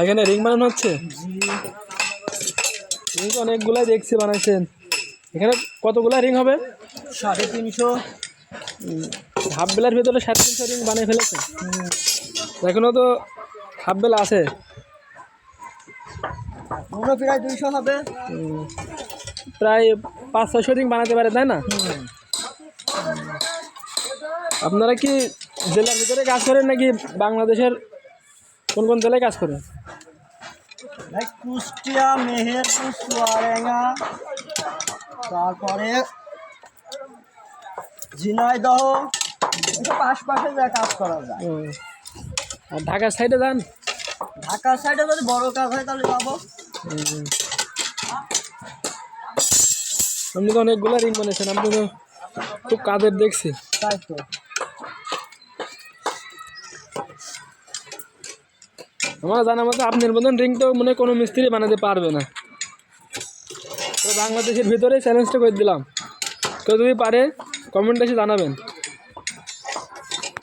এখানে রিং বানানো হচ্ছে। রিং তো অনেকগুলাই দেখছি বানাইছেন। এখানে কতগুলা রিং হবে? 350। হাফ বেলার ভিতরে 350 রিং বানিয়ে ফেলেছে। এখনো তো হাফ বেলা আছে। মনে প্রায় 200 হবে। প্রায় 500-600 রিং বানাতে পারে, তাই না? আপনারা কি জেলার ভিতরে কাজ করেন নাকি বাংলাদেশের কোন কোন জেলায় কাজ করেন? কুষ্টিয়া, মেহেরপুর, চুয়াডাঙ্গা, তারপরে ঝিনাইদহ, এসব আশপাশে যা কাজ করা যায়। আর ঢাকার সাইডে যান? ঢাকার সাইডে যদি বড় কাজ হয় তাহলে যাবো। আপনি তো অনেকগুলো রিং বানিয়েছেন, আপনি তো খুব কাজের দেখছি। তাই তো। আমার জানা মতো আপনার মতন রিং তো মনে কোনো মিস্ত্রি বানাতে পারবে না। তো বাংলাদেশের ভিতরে চ্যালেঞ্জটা করে দিলাম, কেউ যদি পারে কমেন্টে এসে জানাবেন।